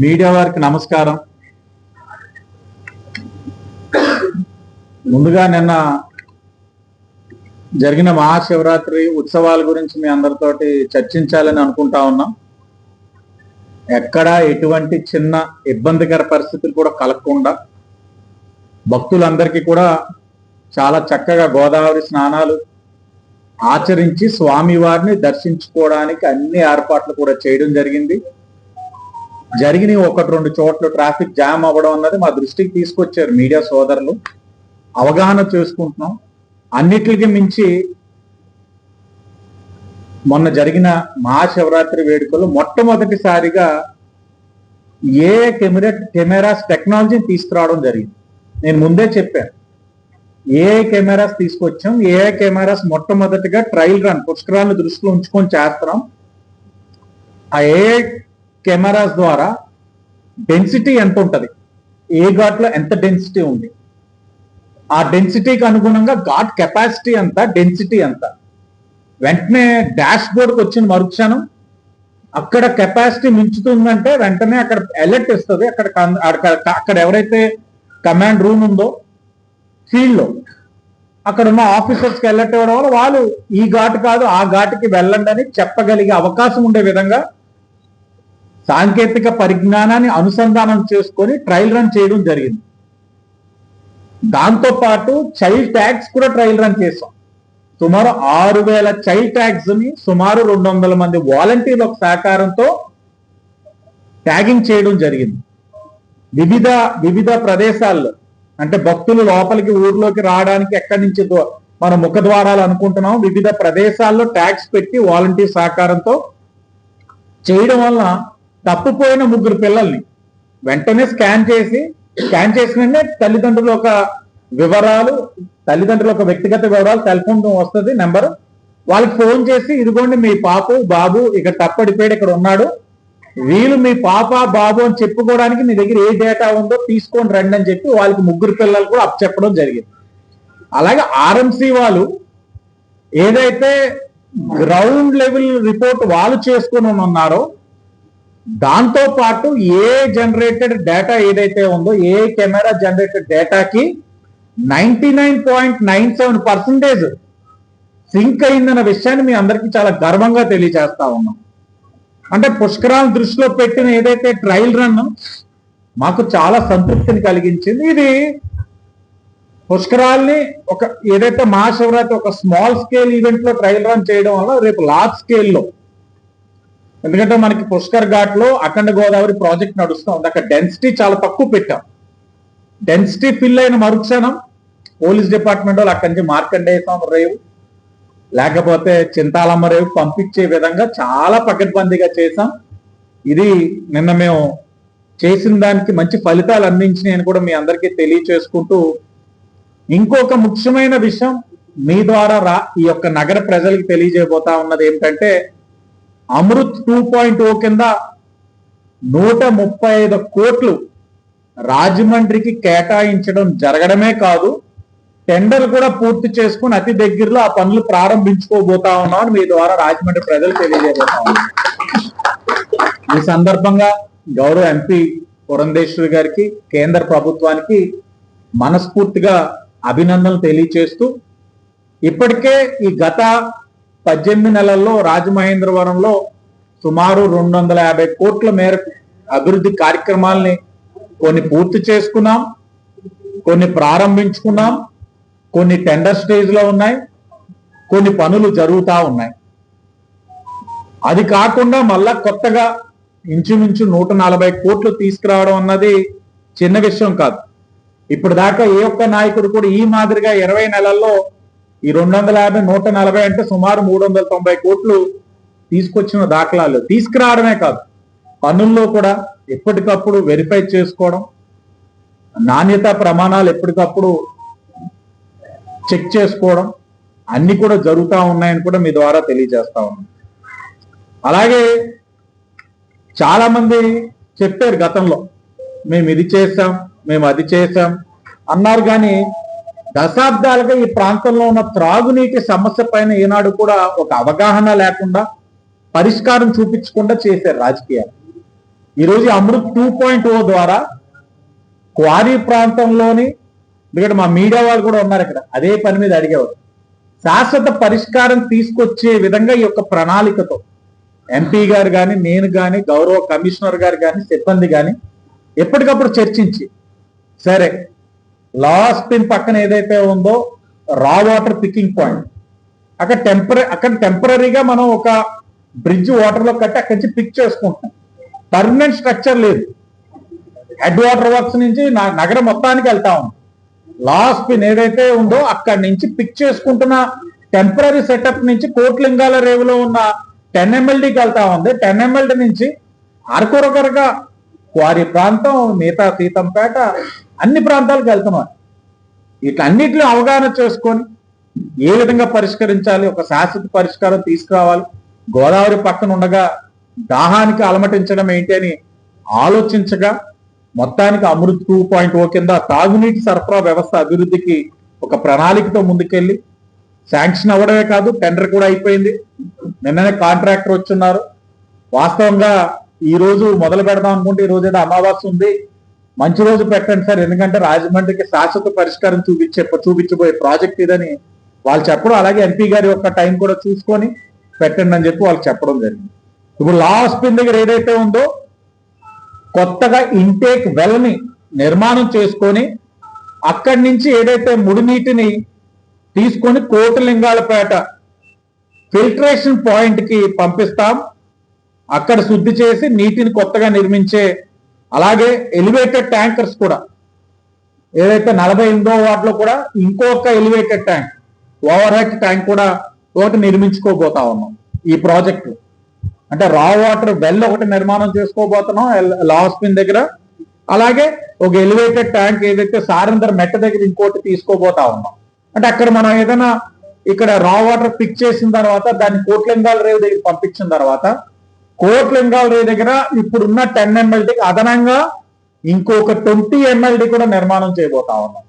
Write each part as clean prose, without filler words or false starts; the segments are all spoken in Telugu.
మీడియా వారికి నమస్కారం. ముందుగా నిన్న జరిగిన మహాశివరాత్రి ఉత్సవాల గురించి మీ అందరితోటి చర్చించాలని అనుకుంటా ఉన్నాం. ఎక్కడ ఎటువంటి చిన్న ఇబ్బందికర పరిస్థితులు కూడా కలగకుండా భక్తులందరికీ కూడా చాలా చక్కగా గోదావరి స్నానాలు ఆచరించి స్వామివారిని దర్శించుకోవడానికి అన్ని ఏర్పాట్లు కూడా చేయడం జరిగింది. జరిగిన ఒకటి రెండు చోట్ల ట్రాఫిక్ జామ్ అవ్వడం అన్నది మా దృష్టికి తీసుకొచ్చారు మీడియా సోదరులు. అవగాహన చేసుకుంటున్నాం. అన్నిటికీ మించి మొన్న జరిగిన మహాశివరాత్రి వేడుకలు మొట్టమొదటిసారిగా ఏ కెమెరాస్ టెక్నాలజీని తీసుకురావడం జరిగింది. నేను ముందే చెప్పాను, ఏ కెమెరాస్ తీసుకొచ్చాం, ఏ కెమెరాస్ మొట్టమొదటిగా ట్రయల్ రన్ పుష్కరాలను దృష్టిలో ఉంచుకొని చేస్తున్నాం. ఆ ఏ కెమెరాస్ ద్వారా డెన్సిటీ ఎంత ఉంటుంది, ఏ ఘాట్లో ఎంత డెన్సిటీ ఉంది, ఆ డెన్సిటీకి అనుగుణంగా ఘాట్ కెపాసిటీ ఎంత, డెన్సిటీ ఎంత, వెంటనే డాష్ బోర్డ్కి వచ్చిన మరుక్షణం అక్కడ కెపాసిటీ మించుతుందంటే వెంటనే అక్కడ అలర్ట్ ఇస్తుంది. అక్కడ ఎవరైతే కమాండ్ రూమ్ ఉందో ఫీల్డ్ లో అక్కడ ఉన్న ఆఫీసర్స్కి అలర్ట్ ఇవ్వడం వల్ల వాళ్ళు ఈ ఘాటు కాదు ఆ ఘాటుకి వెళ్ళండి అని చెప్పగలిగే అవకాశం ఉండే విధంగా సాంకేతిక పరిజ్ఞానాన్ని అనుసంధానం చేసుకొని ట్రయల్ రన్ చేయడం జరిగింది. దాంతో పాటు చైల్డ్ ట్యాగ్స్ కూడా ట్రయల్ రన్ చేసాం. సుమారు 6000 చైల్డ్ ట్యాగ్స్ ని సుమారు 200 మంది వాలంటీర్ల సహకారంతో ట్యాగింగ్ చేయడం జరిగింది. వివిధ ప్రదేశాల్లో, అంటే భక్తులు లోపలికి ఊర్లోకి రావడానికి ఎక్కడి నుంచి మన ముఖద్వారాలు అనుకుంటున్నాం, వివిధ ప్రదేశాల్లో ట్యాగ్స్ పెట్టి వాలంటీర్ సహకారంతో చేయడం వల్ల తప్పిపోయిన 3 పిల్లల్ని వెంటనే స్కాన్ చేసిన తల్లిదండ్రుల యొక్క వివరాలు, తల్లిదండ్రుల యొక్క వ్యక్తిగత వివరాలు, టెలిఫోన్ వస్తుంది నెంబర్, వాళ్ళకి ఫోన్ చేసి ఇదిగోండి మీ పాప బాబు ఇక్కడ తప్పడిపోయాడు, ఇక్కడ ఉన్నాడు, వీళ్ళు మీ పాప బాబు అని చెప్పుకోవడానికి మీ దగ్గర ఏ డేటా ఉందో తీసుకొని రండి అని చెప్పి వాళ్ళకి 3 పిల్లలు కూడా అప్పచెప్పడం జరిగింది. అలాగే ఆర్ఎంసీ వాళ్ళు ఏదైతే గ్రౌండ్ లెవెల్ రిపోర్ట్ వాళ్ళు చేసుకుని ఉన్నారో దాంతో పాటు ఏ జనరేటెడ్ డేటా ఏదైతే ఉందో, ఏ కెమెరా జనరేటెడ్ డేటాకి 99.97% సింక్ అయిందన్న విషయాన్ని మీ అందరికీ చాలా గర్వంగా తెలియజేస్తా ఉన్నాం. అంటే పుష్కరాలను దృష్టిలో పెట్టిన ఏదైతే ట్రయల్ రన్ మాకు చాలా సంతృప్తిని కలిగించింది. ఇది పుష్కరాల్ని ఏదైతే మహాశివరాత్రి ఒక స్మాల్ స్కేల్ ఈవెంట్ లో ట్రయల్ రన్ చేయడం వల్ల రేపు లార్జ్ స్కేల్లో, ఎందుకంటే మనకి పుష్కర్ ఘాట్ లో అఖండ గోదావరి ప్రాజెక్ట్ నడుస్తూ ఉంది. అక్కడ డెన్సిటీ చాలా తక్కువ పెట్టాం. డెన్సిటీ ఫిల్ అయిన మరుక్షణం పోలీస్ డిపార్ట్మెంట్ వాళ్ళు అక్కడి నుంచి మార్కండేయ స్వామి రేవు లేకపోతే చింతాలమ్మ రేవు పంపించే విధంగా చాలా పకడ్బందీగా చేశాం. ఇది నిన్న మేము చేసిన దానికి మంచి ఫలితాలు అందించినాయని కూడా మీ అందరికీ తెలియచేసుకుంటూ, ఇంకొక ముఖ్యమైన విషయం మీ ద్వారా ఈ యొక్క నగర ప్రజలకు తెలియజేయబోతా ఉన్నది ఏమిటంటే, అమృత్ 2.0 కింద 135 కోట్లు రాజమండ్రికి కేటాయించడం జరగడమే కాదు, టెండర్ కూడా పూర్తి చేసుకుని అతి దగ్గరలో ఆ పనులు ప్రారంభించుకోబోతా ఉన్నామని మీ ద్వారా రాజమండ్రి ప్రజలు తెలియజేయబోతా ఉన్నారు. ఈ సందర్భంగా గౌరవ ఎంపీ పురంధేశ్వరి గారికి, కేంద్ర ప్రభుత్వానికి మనస్ఫూర్తిగా అభినందనలు తెలియచేస్తూ, ఇప్పటికే ఈ గత 18 నెలల్లో రాజమహేంద్రవరంలో సుమారు 250 కోట్ల మేరకు అభివృద్ధి కార్యక్రమాలని కొన్ని పూర్తి చేసుకున్నాం, కొన్ని ప్రారంభించుకున్నాం, కొన్ని టెండర్ స్టేజ్ లో ఉన్నాయి, కొన్ని పనులు జరుగుతూ ఉన్నాయి. అది కాకుండా మళ్ళా కొత్తగా ఇంచుమించు 140 కోట్లు తీసుకురావడం అన్నది చిన్న విషయం కాదు. ఇప్పుడు దాకా ఏ ఒక్క నాయకుడు కూడా ఈ మాదిరిగా 20 నెలల్లో ఈ 250, 140 అంటే సుమారు 390 కోట్లు తీసుకొచ్చిన దాఖలాలు. తీసుకురావడమే కాదు, పనుల్లో కూడా ఎప్పటికప్పుడు వెరిఫై చేసుకోవడం, నాణ్యత ప్రమాణాలు ఎప్పటికప్పుడు చెక్ చేసుకోవడం అన్ని కూడా జరుగుతూ ఉన్నాయని కూడా మీ ద్వారా తెలియజేస్తా ఉన్నాం. అలాగే చాలా మంది చెప్పారు గతంలో, మేము ఇది చేసాం, మేము అది చేసాం అన్నారు, కానీ దశాబ్దాలుగా ఈ ప్రాంతంలో ఉన్న త్రాగునీటి సమస్య పైన ఈనాడు కూడా ఒక అవగాహన లేకుండా, పరిష్కారం చూపించకుండా చేశారు రాజకీయాలు. ఈరోజు అమృత్ 2.0 ద్వారా క్వారీ ప్రాంతంలోని, ఎందుకంటే మా మీడియా వాళ్ళు కూడా ఉన్నారు ఇక్కడ, అదే పని మీద అడిగేవారు, శాశ్వత పరిష్కారం తీసుకొచ్చే విధంగా ఈ యొక్క ప్రణాళికతో ఎంపీ గారు కానీ, నేను కానీ, గౌరవ కమిషనర్ గారు కానీ, సిబ్బంది కానీ ఎప్పటికప్పుడు చర్చించి, సరే లాస్ పిన్ పక్కన ఏదైతే ఉందో రా వాటర్ పికింగ్ పాయింట్, అక్కడ టెంపరీగా మనం ఒక బ్రిడ్జ్ వాటర్ లో కట్టి అక్కడి నుంచి పిక్ చేసుకుంటాం. పర్మనెంట్ స్ట్రక్చర్ లేదు. హెడ్ వాటర్ వర్క్స్ నుంచి నగరం మొత్తానికి వెళ్తా ఉంది. లాస్ పిన్ ఏదైతే ఉందో అక్కడి నుంచి పిక్ చేసుకుంటున్న టెంపరీ సెటప్ నుంచి కోట్లింగాల రేవులో ఉన్న 10 MLDకి వెళ్తా ఉంది. 10 MLD నుంచి అరకొరగా క్వారీ ప్రాంతం, మిగతా సీతంపేట, అన్ని ప్రాంతాలకు వెళ్తున్నారు. ఇట్లన్నిటిని అవగాహన చేసుకొని ఏ విధంగా పరిష్కరించాలి, ఒక శాశ్వత పరిష్కారం తీసుకురావాలి, గోదావరి పక్కన ఉండగా దాహానికి అలమటించడం ఏంటి అని ఆలోచించగా మొత్తానికి అమృత్ 2.0 కింద తాగునీటి సరఫరా వ్యవస్థ అభివృద్ధికి ఒక ప్రణాళికతో ముందుకెళ్లి శాంక్షన్ అవ్వడమే కాదు, టెండర్ కూడా అయిపోయింది. నిన్ననే కాంట్రాక్టర్ వచ్చున్నారు. వాస్తవంగా ఈ రోజు మొదలు పెడదాం అనుకుంటే ఈ రోజు ఏదో అమావాస్య ఉంది, మంచి రోజు పెట్టండి సార్, ఎందుకంటే రాజమండ్రికి శాశ్వత పరిష్కారం చూపించబోయే ప్రాజెక్ట్ ఇదని వాళ్ళు చెప్పడం, అలాగే ఎంపీ గారి యొక్క టైం కూడా చూసుకొని పెట్టండి అని చెప్పి వాళ్ళు చెప్పడం జరిగింది. ఇప్పుడు లాస్ట్ పిన్ దగ్గర ఏదైతే ఉందో కొత్తగా ఇంటేక్ వెల్ ని నిర్మాణం చేసుకొని అక్కడి నుంచి ఏదైతే ముడినీటిని తీసుకొని కోటలింగాలపేట ఫిల్టరేషన్ పాయింట్ కి పంపిస్తాం. అక్కడ శుద్ధి చేసి నీటిని కొత్తగా నిర్మించే, అలాగే ఎలివేటెడ్ ట్యాంకర్స్ కూడా ఏదైతే 48వ వార్డులో కూడా ఇంకొక elevated tank, over head tank కూడా ఒకటి నిర్మించుకోబోతా ఉన్నాం ఈ ప్రాజెక్టు. అంటే రా వాటర్ వెల్ ఒకటి నిర్మాణం చేసుకోబోతున్నాం లాస్ పిన్ దగ్గర, అలాగే ఒక ఎలివేటెడ్ ట్యాంక్ ఏదైతే సారందర్ మెట్ట దగ్గర ఇంకోటి తీసుకోబోతా ఉన్నాం. అంటే అక్కడ మనం ఏదైనా ఇక్కడ రా వాటర్ పిక్ చేసిన తర్వాత దాన్ని కోట్లింగాల రేవు దగ్గర పంపించిన తర్వాత కోట్లింగాల రేవు దగ్గర ఇప్పుడున్న 10 MLDకి అదనంగా ఇంకొక 20 MLD కూడా నిర్మాణం చేయబోతా ఉన్నాం.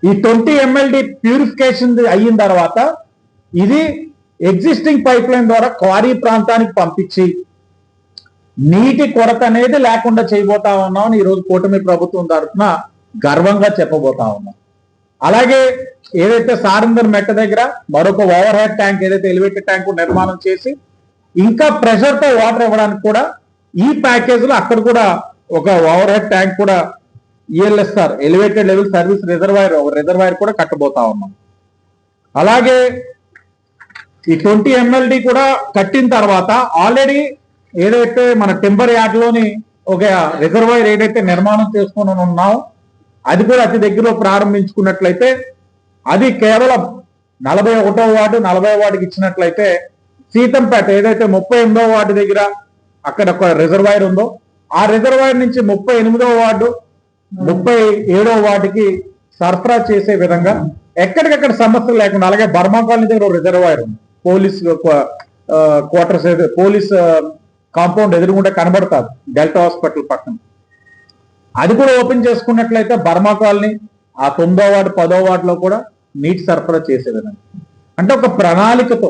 ఈ 20 MLD ప్యూరిఫికేషన్ అయిన తర్వాత ఇది ఎగ్జిస్టింగ్ పైప్ లైన్ ద్వారా క్వారీ ప్రాంతానికి పంపించి నీటి కొరత అనేది లేకుండా చేయబోతా ఉన్నాం అని ఈరోజు కూటమి ప్రభుత్వం తరఫున గర్వంగా చెప్పబోతా ఉన్నాం. అలాగే ఏదైతే సారందర్ మెట్ట దగ్గర మరొక ఓవర్ హెడ్ ట్యాంక్, ఏదైతే ఎలివేటెడ్ ట్యాంక్ నిర్మాణం చేసి ఇంకా ప్రెషర్ తో వాటర్ ఇవ్వడానికి కూడా ఈ ప్యాకేజ్ లో అక్కడ కూడా ఒక ఓవర్ హెడ్ ట్యాంక్ కూడా ELSR elevated level service reservoir కూడా కట్టబోతా ఉన్నాం. అలాగే ఈ 20 MLD కూడా కట్టిన తర్వాత ఆల్రెడీ ఏదైతే మన టింబర్ యార్డ్ లోని ఒక రిజర్వాయర్ ఏదైతే నిర్మాణం చేసుకుని ఉన్నాం అది కూడా అతి దగ్గరలో ప్రారంభించుకున్నట్లయితే అది కేవలం 41వ వార్డు 40వ వార్డుకి ఇచ్చినట్లయితే సీతంపేట ఏదైతే 38వ వార్డు దగ్గర అక్కడ ఒక రిజర్వాయర్ ఉందో ఆ రిజర్వాయర్ నుంచి 38వ వార్డు 37వ వార్డుకి సరఫరా చేసే విధంగా ఎక్కడికక్కడ సమస్యలు లేకుండా, అలాగే బర్మా కాలనీ దగ్గర ఒక రిజర్వాయర్ ఉంది, పోలీస్ క్వార్టర్స్, పోలీస్ కాంపౌండ్ ఎదురుగుంటే కనబడతారు డెల్టా హాస్పిటల్ పక్కన, అది కూడా ఓపెన్ చేసుకున్నట్లయితే బర్మా కాలనీ ఆ 9వ వార్డు 10వ వార్డులో కూడా నీటి సరఫరా చేసే విధంగా, అంటే ఒక ప్రణాళికతో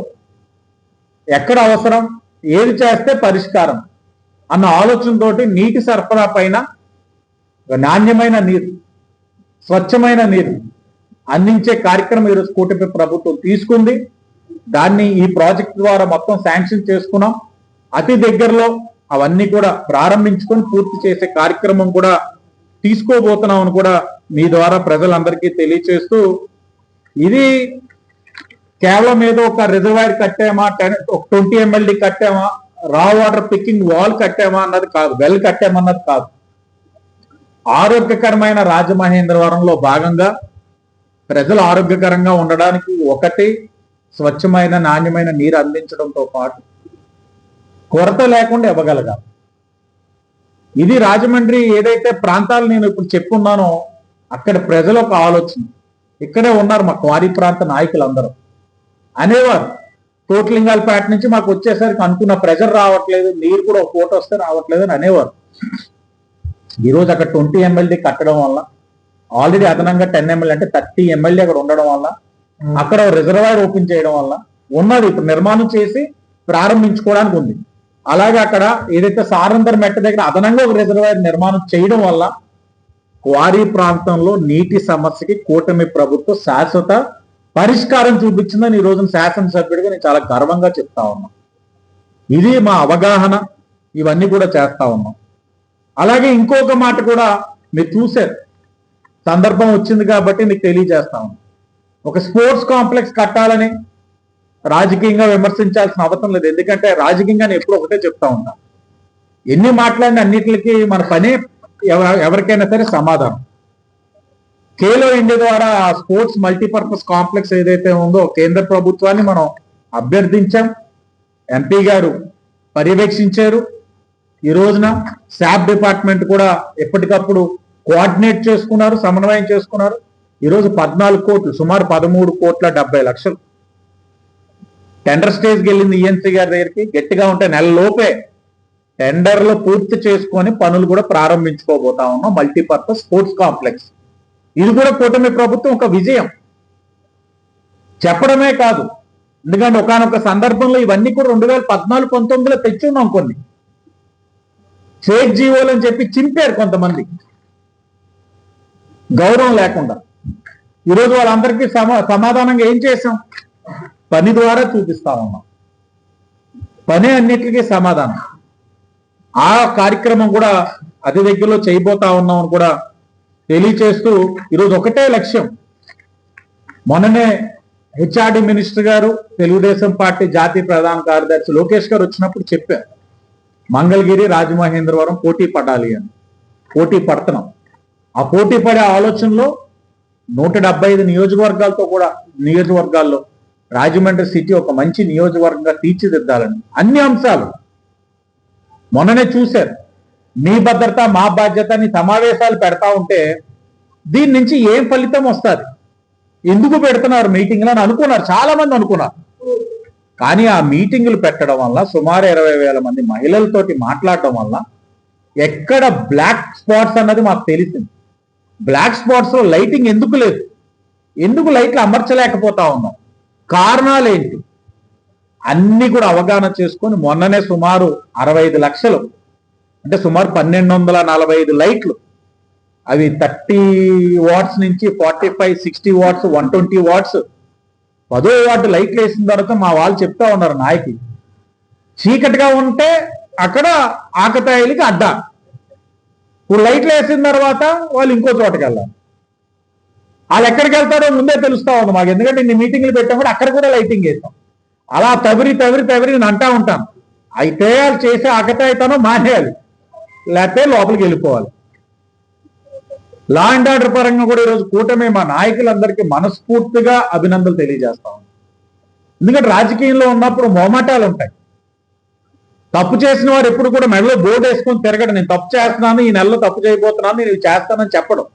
ఎక్కడ అవసరం ఏది చేస్తే పరిష్కారం అన్న ఆలోచనతోటి నీటి సరఫరా పైన నాణ్యమైన నీరు, స్వచ్ఛమైన నీరు అందించే కార్యక్రమం ఈరోజు కూటమి ప్రభుత్వం తీసుకుంది. దాన్ని ఈ ప్రాజెక్ట్ ద్వారా మొత్తం శాంక్షన్ చేసుకున్నాం. అతి దగ్గరలో అవన్నీ కూడా ప్రారంభించుకొని పూర్తి చేసే కార్యక్రమం కూడా తీసుకోబోతున్నామని కూడా మీ ద్వారా ప్రజలందరికీ తెలియచేస్తూ, ఇది కేవలం ఏదో ఒక రిజర్వాయర్ కట్టామా, 20 MLD కట్టామా, రా వాటర్ పికింగ్ వాల్ కట్టామా అన్నది కాదు, వెల్ కట్టామన్నది కాదు. ఆరోగ్యకరమైన రాజమహేంద్రవరంలో భాగంగా ప్రజలు ఆరోగ్యకరంగా ఉండడానికి ఒకటి స్వచ్ఛమైన నాణ్యమైన నీరు అందించడంతో పాటు కొరత లేకుండా ఇవ్వగలగాలి. ఇది రాజమండ్రి ఏదైతే ప్రాంతాలు నేను ఇప్పుడు చెప్పున్నానో అక్కడ ప్రజల ఒక ఆలోచన. ఇక్కడే ఉన్నారు మా క్వారీ ప్రాంత నాయకులందరూ అనేవారు, కోట్లింగాలపేట నుంచి మాకు వచ్చేసరికి అనుకున్న ప్రెజర్ రావట్లేదు, నీరు కూడా ఒక పూట వస్తే రావట్లేదు అని అనేవారు. ఈరోజు అక్కడ 20 MLD కట్టడం వల్ల, ఆల్రెడీ అదనంగా 10 MLD అంటే 30 MLD అక్కడ ఉండడం వల్ల, అక్కడ రిజర్వాయర్ ఓపెన్ చేయడం వల్ల ఉన్నది ఇప్పుడు నిర్మాణం చేసి ప్రారంభించుకోవడానికి ఉంది. అలాగే అక్కడ ఏదైతే సారందర్ మెట్ట దగ్గర అదనంగా ఒక రిజర్వాయర్ నిర్మాణం చేయడం వల్ల క్వారీ ప్రాంతంలో నీటి సమస్యకి కూటమి ప్రభుత్వం శాశ్వత పరిష్కారం చూపించిందని ఈ రోజున శాసనసభ్యుడిగా నేను చాలా గర్వంగా చెప్తా ఉన్నా. ఇది మా అవగాహన, ఇవన్నీ కూడా చేస్తా ఉన్నాం. అలాగే ఇంకొక మాట కూడా మీరు చూశారు, సందర్భం వచ్చింది కాబట్టి మీకు తెలియజేస్తా ఉన్నాం. ఒక స్పోర్ట్స్ కాంప్లెక్స్ కట్టాలని రాజకీయంగా విమర్శించాల్సిన అవసరం లేదు. ఎందుకంటే రాజకీయంగా నేను ఎప్పుడు ఒకటే చెప్తా ఉంటా, ఎన్ని మాట్లాడిన అన్నిటికి మన పనే ఎవరికైనా సరే సమాధానం. ఖేలో ఇండియా ద్వారా స్పోర్ట్స్ మల్టీపర్పస్ కాంప్లెక్స్ ఏదైతే ఉందో కేంద్ర ప్రభుత్వాన్ని మనం అభ్యర్థించాం, ఎంపీ గారు పర్యవేక్షించారు. ఈ రోజున శాప్ డిపార్ట్మెంట్ కూడా ఎప్పటికప్పుడు కోఆర్డినేట్ చేసుకున్నారు, సమన్వయం చేసుకున్నారు. ఈరోజు 14 కోట్లు, సుమారు 13,70,00,000 టెండర్ స్టేజ్కి వెళ్ళింది ఈఎన్సీ గారి దగ్గరికి. గట్టిగా ఉంటే నెల లోపే టెండర్లు పూర్తి చేసుకొని పనులు కూడా ప్రారంభించుకోబోతా ఉన్నాం. మల్టీపర్పస్ స్పోర్ట్స్ కాంప్లెక్స్ ఇది కూడా కూటమి ప్రభుత్వం ఒక విజయం చెప్పడమే కాదు. ఎందుకంటే ఒకానొక సందర్భంలో ఇవన్నీ కూడా 2014-19లో తెచ్చి ఉన్నాం. కొన్ని ఫేక్ జీవోలు అని చెప్పి చింపారు కొంతమంది గౌరవం లేకుండా. ఈరోజు వాళ్ళందరికీ సమాధానంగా ఏం చేశాం? పని ద్వారా చూపిస్తా ఉన్నాం. పని అన్నిటికీ సమాధానం. ఆ కార్యక్రమం కూడా అతి దగ్గరలో చేయబోతా ఉన్నాం అని కూడా తెలియచేస్తూ ఈరోజు ఒకటే లక్ష్యం. మొన్ననే హెచ్ఆర్డి మినిస్టర్ గారు, తెలుగుదేశం పార్టీ జాతీయ ప్రధాన కార్యదర్శి లోకేష్ గారు వచ్చినప్పుడు చెప్పారు, మంగళగిరి రాజమహేంద్రవరం పోటీ పడాలి అని. పోటీ పడుతున్నాం. ఆ పోటీ పడే ఆలోచనలో 175 నియోజకవర్గాల్లో రాజమండ్రి సిటీ ఒక మంచి నియోజకవర్గంగా తీర్చిదిద్దాలని అన్ని అంశాలు మొన్ననే చూశారు. మీ భద్రత మా బాధ్యత అని సమావేశాలు పెడతా ఉంటే దీని నుంచి ఏం ఫలితం వస్తుంది, ఎందుకు పెడుతున్నారు మీటింగ్లు అని అనుకున్నారు, చాలా మంది అనుకున్నారు. కానీ ఆ మీటింగులు పెట్టడం వల్ల సుమారు 20,000 మంది మహిళలతోటి మాట్లాడటం వల్ల ఎక్కడ బ్లాక్ స్పాట్స్ అన్నది మాకు తెలిసింది. బ్లాక్ స్పాట్స్ లో లైటింగ్ ఎందుకు లేదు, ఎందుకు లైట్లు అమర్చలేకపోతా ఉన్నాం, కారణాలు ఏంటి అన్ని కూడా అవగాహన చేసుకొని మొన్ననే సుమారు 65 లక్షలు అంటే సుమారు 1245 లైట్లు, అవి 30 వాట్స్ నుంచి 45-60 వాట్స్ 120 వాట్స్ 10వ వార్డు లైట్లు వేసిన తర్వాత మా వాళ్ళు చెప్తా ఉన్నారు, నాయకులు చీకటిగా ఉంటే అక్కడ ఆకతాయిలకి అడ్డా, ఇప్పుడు లైట్లు వేసిన తర్వాత వాళ్ళు ఇంకో చోటకి వెళ్ళాలి. వాళ్ళు ఎక్కడికి వెళ్తారో ముందే తెలుస్తా ఉంది మాకు. ఎందుకంటే ఇన్ని మీటింగ్లు పెట్టినప్పుడు అక్కడ కూడా లైటింగ్ వేస్తాం. అలా తవిరి నేను అంటా ఉంటాను. అయితే వాళ్ళు చేసే ఆకతాయితనం మానేయాలి, లేకపోతే లోపలికి వెళ్ళిపోవాలి. లా అండ్ ఆర్డర్ పరంగా కూడా ఈరోజు కూటమి మా నాయకులందరికీ మనస్ఫూర్తిగా అభినందనలు తెలియజేస్తాం. ఎందుకంటే రాజకీయంలో ఉన్నప్పుడు మోమాటాలు ఉంటాయి. తప్పు చేసిన వారు ఎప్పుడు కూడా మెడలో బోర్డు వేసుకొని తిరగడం, నేను తప్పు చేస్తున్నాను, ఈ నెలలో తప్పు చేయబోతున్నాను, నేను ఇవి చేస్తానని చెప్పడం.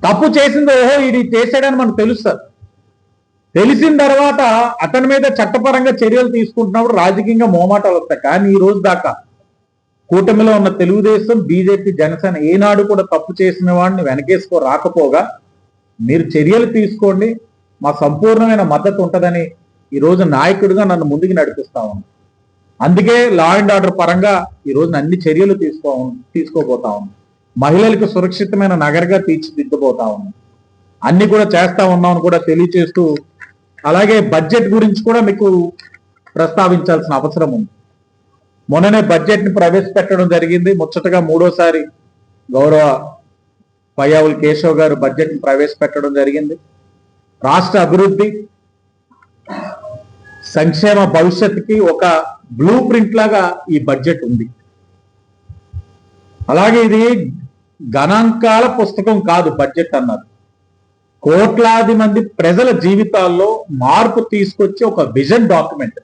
తప్పు చేసింది ఓహో ఇది చేసాడని మనకు తెలుస్తుంది. తెలిసిన తర్వాత అతని మీద చట్టపరంగా చర్యలు తీసుకుంటున్నప్పుడు రాజకీయంగా మోమాటాలు వస్తాయి. కానీ ఈ రోజు దాకా కూటమిలో ఉన్న తెలుగుదేశం, బీజేపీ, జనసేన ఏనాడు కూడా తప్పు చేసిన వాడిని వెనకేసుకో రాకపోగా మీరు చర్యలు తీసుకోండి, మా సంపూర్ణమైన మద్దతు ఉంటుందని ఈ రోజు నాయకుడిగా నన్ను ముందుకు నడిపిస్తా ఉన్నాను. అందుకే లా అండ్ ఆర్డర్ పరంగా ఈ రోజున అన్ని చర్యలు తీసుకోబోతా ఉన్నాం. మహిళలకు సురక్షితమైన నగరంగా తీర్చిదిద్దబోతా ఉన్నాం. అన్ని కూడా చేస్తా ఉన్నామని కూడా తెలియచేస్తూ, అలాగే బడ్జెట్ గురించి కూడా మీకు ప్రస్తావించాల్సిన అవసరం ఉంది. మొన్ననే బడ్జెట్ ని ప్రవేశపెట్టడం జరిగింది. ముచ్చటగా 3వసారి గౌరవ పయ్యావుల కేశవ్ గారు బడ్జెట్ ని ప్రవేశపెట్టడం జరిగింది. రాష్ట్ర అభివృద్ధి, సంక్షేమ భవిష్యత్తుకి ఒక బ్లూ ప్రింట్ లాగా ఈ బడ్జెట్ ఉంది. అలాగే ఇది గణాంకాల పుస్తకం కాదు బడ్జెట్ అన్నది. కోట్లాది మంది ప్రజల జీవితాల్లో మార్పు తీసుకొచ్చే ఒక విజన్ డాక్యుమెంట్.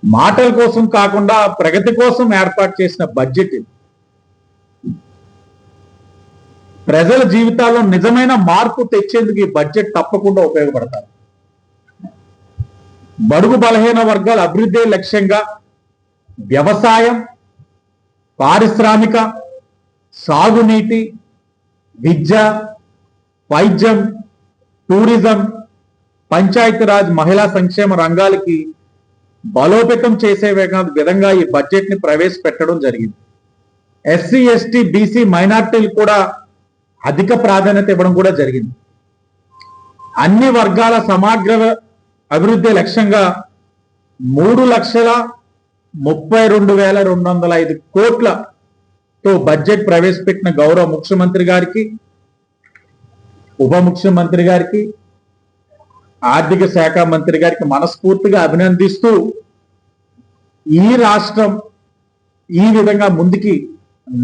మాటల కోసం కాకుండా ప్రగతి కోసం ఏర్పాటు చేసిన బడ్జెట్ ఇది. ప్రజల జీవితాల్లో నిజమైన మార్పు తెచ్చేందుకు ఈ బడ్జెట్ తప్పకుండా ఉపయోగపడతారు. బడుగు బలహీన వర్గాల అభివృద్ధి లక్ష్యంగా వ్యవసాయం, పారిశ్రామిక, సాగునీటి, విద్య, వైద్యం, టూరిజం, పంచాయతీరాజ్, మహిళా సంక్షేమ రంగాలకి బలోపేతం చేసే విధంగా ఈ బడ్జెట్ ని ప్రవేశపెట్టడం జరిగింది. ఎస్సీ, ఎస్టీ, బీసీ, మైనార్టీలు కూడా అధిక ప్రాధాన్యత ఇవ్వడం కూడా జరిగింది. అన్ని వర్గాల సమగ్ర అభివృద్ధి లక్ష్యంగా 3,32,205 కోట్లతో బడ్జెట్ ప్రవేశపెట్టిన గౌరవ ముఖ్యమంత్రి గారికి, ఉప ముఖ్యమంత్రి గారికి, ఆర్థిక శాఖ మంత్రి గారికి మనస్ఫూర్తిగా అభినందిస్తూ ఈ రాష్ట్రం ఈ విధంగా ముందుకి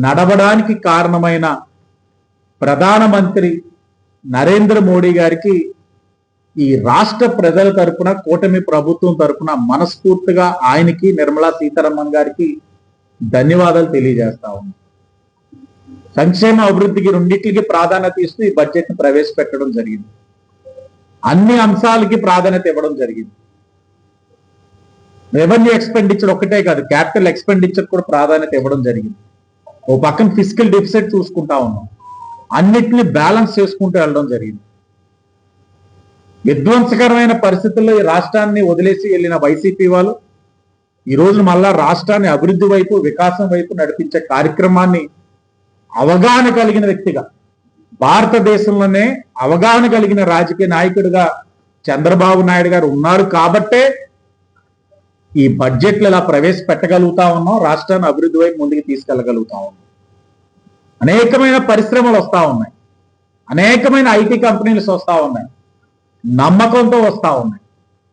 నడవడానికి కారణమైన ప్రధానమంత్రి నరేంద్ర మోడీ గారికి ఈ రాష్ట్ర ప్రజల తరపున, కూటమి ప్రభుత్వం తరపున మనస్ఫూర్తిగా ఆయనకి, నిర్మలా సీతారామన్ గారికి ధన్యవాదాలు తెలియజేస్తా ఉన్నాం. సంక్షేమ అభివృద్ధికి రెండింటికి ప్రాధాన్యత ఇస్తూ ఈ బడ్జెట్ ని ప్రవేశపెట్టడం జరిగింది. అన్ని అంశాలకి ప్రాధాన్యత ఇవ్వడం జరిగింది. రెవెన్యూ ఎక్స్పెండిచర్ ఒక్కటే కాదు, క్యాపిటల్ ఎక్స్పెండిచర్ కూడా ప్రాధాన్యత ఇవ్వడం జరిగింది. ఓ పక్కన ఫిజికల్ డెఫిసిట్ చూసుకుంటా ఉన్నాం, అన్నిటిని బ్యాలెన్స్ చేసుకుంటూ వెళ్ళడం జరిగింది. విధ్వంసకరమైన పరిస్థితుల్లో ఈ రాష్ట్రాన్ని వదిలేసి వెళ్ళిన వైసీపీ వాళ్ళు ఈ రోజు మళ్ళా రాష్ట్రాన్ని అభివృద్ధి వైపు, వికాసం వైపు నడిపించే కార్యక్రమాన్ని అవగాహన కలిగిన వ్యక్తిగా, భారతదేశంలోనే అవగాహన కలిగిన రాజకీయ నాయకుడిగా చంద్రబాబు నాయుడు గారు ఉన్నారు కాబట్టే ఈ బడ్జెట్లు ఇలా ప్రవేశపెట్టగలుగుతా ఉన్నాం, రాష్ట్రాన్ని అభివృద్ధి వైపు ముందుకు తీసుకెళ్ళగలుగుతా ఉన్నాం. అనేకమైన పరిశ్రమలు వస్తా ఉన్నాయి, అనేకమైన ఐటీ కంపెనీలు వస్తా ఉన్నాయి, నమ్మకంతో వస్తా ఉన్నాయి,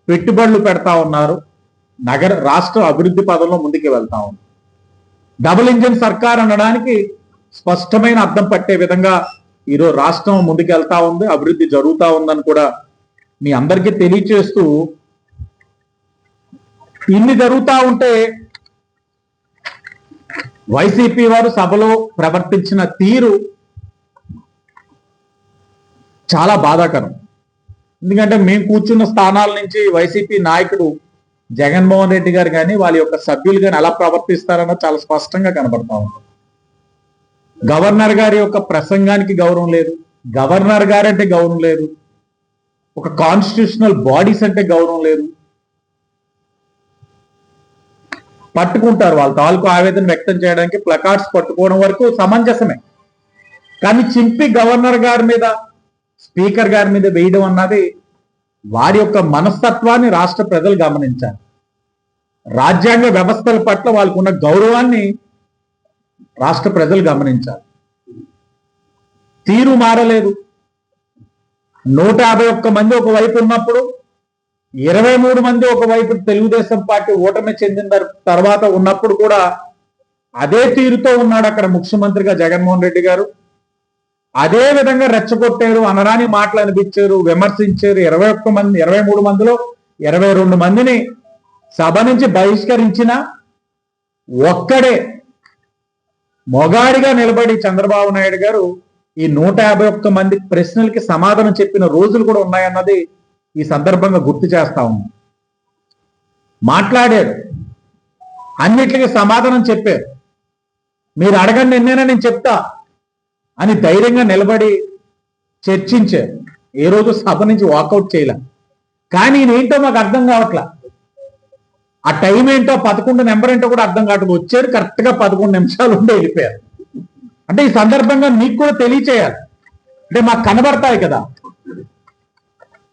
పెట్టుబడులు పెడతా ఉన్నారు, రాష్ట్ర అభివృద్ధి పదంలో ముందుకు వెళ్తా ఉంది. డబుల్ ఇంజిన్ సర్కార్ అనడానికి స్పష్టమైన అర్థం పట్టే విధంగా ఈరోజు రాష్ట్రం ముందుకు వెళ్తా ఉంది, అభివృద్ధి జరుగుతూ ఉందని కూడా మీ అందరికీ తెలియచేస్తూ, ఇన్ని జరుగుతూ ఉంటే వైసీపీ వారు సభలో ప్రవర్తించిన తీరు చాలా బాధాకరం. ఎందుకంటే మేము కూర్చున్న స్థానాల నుంచి వైసీపీ నాయకుడు జగన్మోహన్ రెడ్డి గారు కానీ, వాళ్ళ యొక్క సభ్యులు కానీ ఎలా ప్రవర్తిస్తారన్న చాలా స్పష్టంగా కనబడతా ఉంది. గవర్నర్ గారి యొక్క ప్రసంగానికి గౌరవం లేదు, గవర్నర్ గారంటే గౌరవం లేదు, ఒక కాన్స్టిట్యూషనల్ బాడీస్ అంటే గౌరవం లేదు. పట్టుకుంటారు, వాళ్ళ తాలూకు ఆవేదన వ్యక్తం చేయడానికి ప్లకార్డ్స్ పట్టుకోవడం వరకు సమంజసమే. కానీ చింపి గవర్నర్ గారి మీద, స్పీకర్ గారి మీద వేయడం అన్నది వారి యొక్క మనస్తత్వాన్ని రాష్ట్ర ప్రజలు గమనించాలి. రాజ్యాంగ వ్యవస్థల పట్ల వాళ్ళకు ఉన్న గౌరవాన్ని రాష్ట్ర ప్రజలు గమనించాలి. తీరు మారలేదు. 151 మంది ఒకవైపు ఉన్నప్పుడు 23 మంది ఒకవైపు తెలుగుదేశం పార్టీ ఓటమి చెందిన తర్వాత ఉన్నప్పుడు కూడా అదే తీరుతో ఉన్నాడు అక్కడ ముఖ్యమంత్రిగా జగన్మోహన్ రెడ్డి గారు. అదే విధంగా రెచ్చగొట్టారు, అనరాని మాటలు అనిపించారు, విమర్శించారు. 23 మందిలో 22 మందిని సభ నుంచి బహిష్కరించిన ఒక్కడే మొగాడిగా నిలబడి చంద్రబాబు నాయుడు గారు ఈ 151 మంది ప్రశ్నలకి సమాధానం చెప్పిన రోజులు కూడా ఉన్నాయన్నది ఈ సందర్భంగా గుర్తు చేస్తా ఉన్నాం. మాట్లాడారు, అన్నిటికీ సమాధానం చెప్పారు. మీరు అడగండి ఎన్నైనా నేను చెప్తా అని ధైర్యంగా నిలబడి చర్చించారు. ఏ రోజు సభ నుంచి వాకౌట్ చేయలే. కానీ ఏంటో మాకు అర్థం కావట్లా, ఆ టైం ఏంటో 11 నెంబర్ ఏంటో కూడా అర్థం కావట్లేదు. వచ్చారు, కరెక్ట్ గా 11 నిమిషాలు ఉండి వెళ్ళిపోయారు. అంటే ఈ సందర్భంగా మీకు కూడా తెలియచేయాలి, అంటే మాకు కనబడతాయి కదా.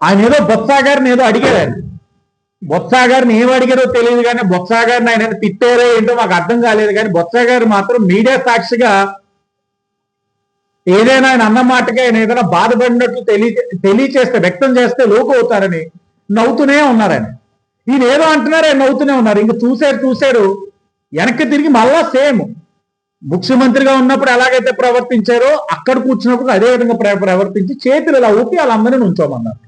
ఆయన ఏదో బొత్స గారిని ఏదో అడిగారు, బొత్స గారిని ఏం అడిగారో తెలియదు, కానీ బొత్స గారిని ఆయన తిట్టారో ఏంటో మాకు అర్థం కాలేదు. కానీ బొత్స గారు మాత్రం మీడియా సాక్షిగా ఏదైనా ఆయన అన్న మాటగా ఆయన ఏదైనా బాధపడినట్లు తెలియచేస్తే, వ్యక్తం చేస్తే లోకు అవుతారని నవ్వుతూనే ఉన్నారని. ఈయన ఏదో అంటున్నారు, ఆయన నవ్వుతూనే ఉన్నారు. ఇంక చూశారు వెనక్కి తిరిగి మళ్ళా సేమ్ ముఖ్యమంత్రిగా ఉన్నప్పుడు ఎలాగైతే ప్రవర్తించారో అక్కడ కూర్చున్నప్పుడు అదే విధంగా ప్రవర్తించి చేతులు ఇలా ఊపి వాళ్ళందరినీ ఉంచోమన్నారు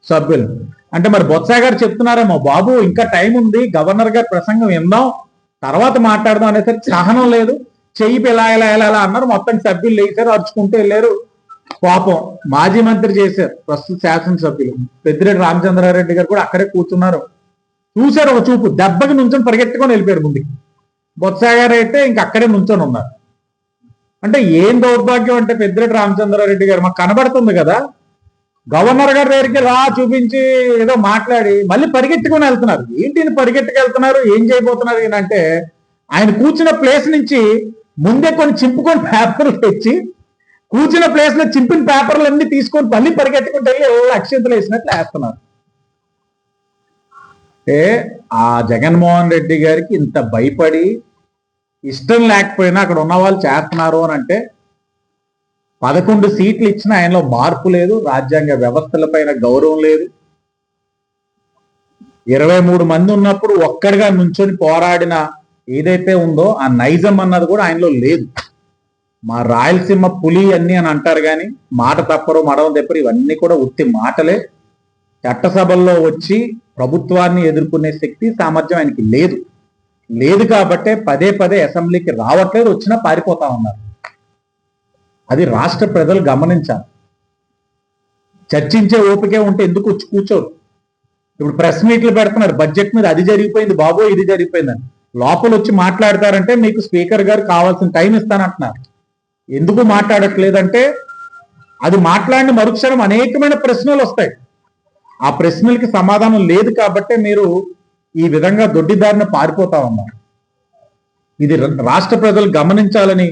సభ్యులు. అంటే మరి బొత్స గారు చెప్తున్నారేమో, బాబు ఇంకా టైం ఉంది, గవర్నర్ గారి ప్రసంగం విందాం, తర్వాత మాట్లాడదాం అనేసరికి సహనం లేదు, చెయ్యి ఇలా ఇలా ఇలా ఇలా అన్నారు. మొత్తం సభ్యులు లేచారు, అరుచుకుంటూ వెళ్ళారు. పాపం మాజీ మంత్రి చేశారు, ప్రస్తుత శాసనసభ్యులు పెద్దిరెడ్డి రామచంద్రారెడ్డి గారు కూడా అక్కడే కూర్చున్నారు. చూశారు ఒక చూపు, దెబ్బకి నుంచొని పరిగెట్టుకొని వెళ్ళిపోయారు ముందుకి. బొత్స గారు అయితే ఇంక అక్కడే నుంచొని ఉన్నారు. అంటే ఏం దౌర్భాగ్యం అంటే పెద్దిరెడ్డి రామచంద్రారెడ్డి గారు, మాకు కనబడుతుంది కదా, గవర్నర్ గారి దగ్గరికి రా చూపించి ఏదో మాట్లాడి మళ్ళీ పరిగెత్తుకుని వెళ్తున్నారు. ఏంటిని పరిగెత్తుకెళ్తున్నారు, ఏం చేయబోతున్నారు అంటే ఆయన కూర్చున్న ప్లేస్ నుంచి ముందే కొన్ని చింపుకొని పేపర్లు తెచ్చి కూర్చున్న ప్లేస్ లో చింపిన పేపర్లు అన్ని తీసుకొని మళ్ళీ పరిగెత్తుకుంటే వెళ్ళి అక్షంతలు వేసినట్లు వేస్తున్నారు. అంటే ఆ జగన్మోహన్ రెడ్డి గారికి ఇంత భయపడి ఇష్టం లేకపోయినా అక్కడ ఉన్న వాళ్ళు చేస్తున్నారు అని అంటే 11 సీట్లు ఇచ్చినా ఆయనలో మార్పు లేదు, రాజ్యాంగ వ్యవస్థలపైన గౌరవం లేదు. 23 మంది ఉన్నప్పుడు ఒక్కడిగా నుంచొని పోరాడిన ఏదైతే ఉందో ఆ నైజం అన్నది కూడా ఆయనలో లేదు. మా రాయలసీమ పులి అన్ని అని అంటారు కానీ మాట తప్పరు, మడవ తెప్పరు, ఇవన్నీ కూడా ఉత్తి మాటలే. చట్టసభల్లో వచ్చి ప్రభుత్వాన్ని ఎదుర్కొనే శక్తి సామర్థ్యం ఆయనకి లేదు కాబట్టే పదే పదే అసెంబ్లీకి రావట్లేదు, వచ్చినా పారిపోతా ఉన్నారు. అది రాష్ట్ర ప్రజలు గమనించాలి. చర్చించే ఓపికే ఉంటే ఎందుకు వచ్చి కూర్చోరు? ఇప్పుడు ప్రెస్ మీట్లు పెడుతున్నారు బడ్జెట్ మీద, అది జరిగిపోయింది బాబో ఇది జరిగిపోయిందని. లోపల వచ్చి మాట్లాడతారంటే మీకు స్పీకర్ గారు కావాల్సిన టైం ఇస్తానంటున్నారు. ఎందుకు మాట్లాడట్లేదంటే అది మాట్లాడిన మరుక్షణం అనేకమైన ప్రశ్నలు వస్తాయి. ఆ ప్రశ్నలకి సమాధానం లేదు కాబట్టే మీరు ఈ విధంగా దొడ్డిదారిన పారిపోతా ఉన్నారు. ఇది రాష్ట్ర ప్రజలు గమనించాలని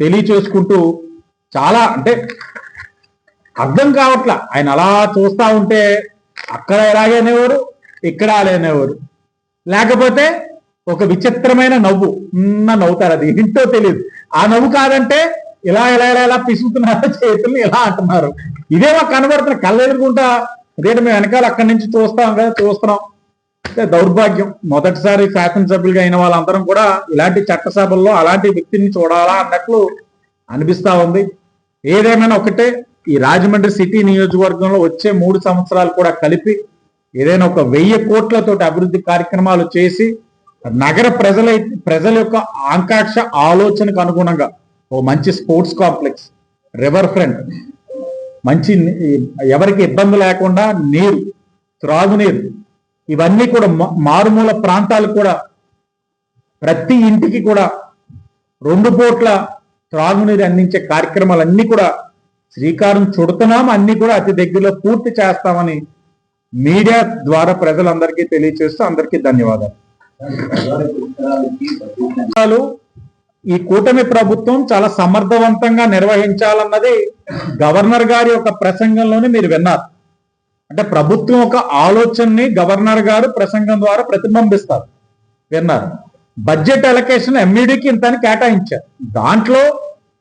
తెలియచేసుకుంటూ, చాలా అంటే అర్థం కావట్లా. ఆయన అలా చూస్తా ఉంటే అక్కడ ఎలాగనేవారు, ఇక్కడ అలానేవారు, లేకపోతే ఒక విచిత్రమైన నవ్వు నవ్వుతారు. అది ఏంటో తెలియదు. ఆ నవ్వు కాదంటే ఇలా ఇలా ఇలా ఇలా పిసుకుతున్నారు, చేతులు ఇలా అంటున్నారు. ఇదే మాకు కనబడుతున్న కళ్ళ ఎదుర్కొంటా. అదే మేము వెనకాల అక్కడి నుంచి చూస్తాం కదా, చూస్తున్నాం. అంటే దౌర్భాగ్యం. మొదటిసారి శాసనసభ్యులుగా అయిన వాళ్ళందరం కూడా ఇలాంటి చట్టసభల్లో అలాంటి వ్యక్తిని చూడాలా అన్నట్లు అనిపిస్తా ఉంది. ఏదేమైనా ఒకటే, ఈ రాజమండ్రి సిటీ నియోజకవర్గంలో వచ్చే 3 సంవత్సరాలు కూడా కలిపి ఏదైనా ఒక 1000 కోట్లతోటి అభివృద్ధి కార్యక్రమాలు చేసి నగర ప్రజల యొక్క ఆకాంక్ష ఆలోచనకు అనుగుణంగా ఓ మంచి స్పోర్ట్స్ కాంప్లెక్స్, రివర్ ఫ్రంట్, మంచి ఎవరికి ఇబ్బంది లేకుండా నీరు, త్రాగునీరు, ఇవన్నీ కూడా మారుమూల ప్రాంతాలు కూడా ప్రతి ఇంటికి కూడా 2 పూట్ల త్రాగునీరు అందించే కార్యక్రమాలన్నీ కూడా శ్రీకారం చుడుతున్నాం. అన్ని కూడా అతి దగ్గరలో పూర్తి చేస్తామని మీడియా ద్వారా ప్రజలందరికీ తెలియజేస్తూ అందరికీ ధన్యవాదాలు. ఈ కూటమి ప్రభుత్వం చాలా సమర్థవంతంగా నిర్వహించాలన్నది గవర్నర్ గారి యొక్క ప్రసంగంలోనే మీరు విన్నారు. అంటే ప్రభుత్వం ఒక ఆలోచనని గవర్నర్ గారు ప్రసంగం ద్వారా ప్రతిబింబిస్తారు, విన్నారు. బడ్జెట్ అలొకేషన్ ఎంఈడికి ఇంతని కేటాయించారు. దాంట్లో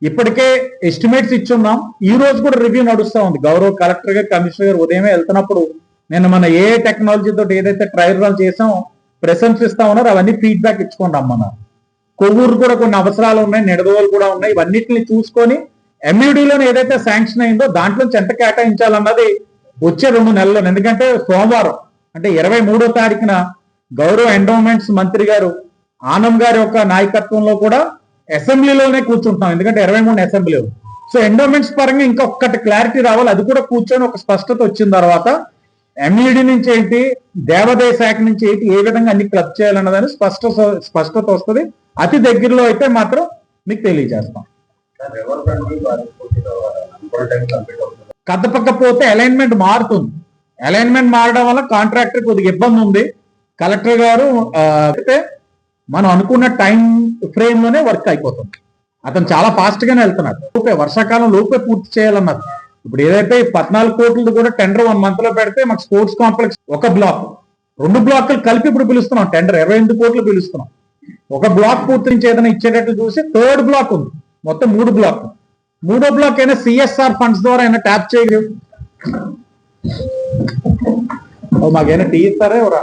ఇప్పటికే ఎస్టిమేట్స్ ఇచ్చున్నాం. ఈ రోజు కూడా రివ్యూ నడుస్తూ ఉంది. గౌరవ కలెక్టర్ గారు, కమిషనర్ గారు ఉదయమే వెళ్తున్నప్పుడు నేను మన ఏ టెక్నాలజీ తోటి ఏదైతే ట్రయల్ రన్ చేసామో ప్రశంసిస్తా ఉన్నారు, అవన్నీ ఫీడ్బ్యాక్ ఇచ్చుకోండి అమ్మన్నారు. కొవ్వూరు కూడా కొన్ని అవసరాలు ఉన్నాయి, నిడదవోలు కూడా ఉన్నాయి. ఇవన్నిటిని చూసుకొని ఎంఈడిలోనే ఏదైతే శాంక్షన్ అయిందో దాంట్లో ఎంత కేటాయించాలన్నది వచ్చే 2 నెలల్లో. ఎందుకంటే సోమవారం అంటే 23వ తారీఖున గౌరవ ఎండోమెంట్స్ మంత్రి గారు ఆనం గారి యొక్క నాయకత్వంలో కూడా అసెంబ్లీలోనే కూర్చుంటాం. ఎందుకంటే 23 అసెంబ్లీ. సో ఎండోమెంట్స్ పరంగా ఇంకొకటి క్లారిటీ రావాలి. అది కూడా కూర్చొని ఒక స్పష్టత వచ్చిన తర్వాత ఎంఈడి నుంచి ఏంటి, దేవాదాయ శాఖ నుంచి ఏంటి, ఏ విధంగా అన్ని క్లబ్ చేయాలన్నదని స్పష్టత వస్తుంది. అతి దగ్గరలో అయితే మాత్రం మీకు తెలియజేస్తాం. కదపకపోతే అలైన్మెంట్ మారుతుంది. అలైన్మెంట్ మారడం వల్ల కాంట్రాక్టర్ కొద్దిగా ఇబ్బంది ఉంది. కలెక్టర్ గారు అయితే మనం అనుకున్న టైం ఫ్రేమ్ లోనే వర్క్ అయిపోతుంది. అతను చాలా ఫాస్ట్ గానే వెళ్తున్నాడు. లోపే వర్షాకాలం లోపే పూర్తి చేయాలన్నారు. ఇప్పుడు ఏదైతే 14 కోట్లది కూడా టెండర్ 1 month లో పెడితే మాకు స్పోర్ట్స్ కాంప్లెక్స్ ఒక బ్లాక్, 2 బ్లాక్లు కలిపి ఇప్పుడు పిలుస్తున్నాం. టెండర్ 28 కోట్లు పిలుస్తున్నాం. ఒక బ్లాక్ పూర్తి నుంచి ఏదైనా ఇచ్చేటట్లు చూసి 3rd బ్లాక్ ఉంది. మొత్తం 3 బ్లాక్. 3వ బ్లాక్ అయినా సిఎస్ఆర్ ఫండ్స్ ద్వారా అయినా ట్యాప్ చేయగలరు. మాకైనా టీ ఇస్తారా ఎవరా?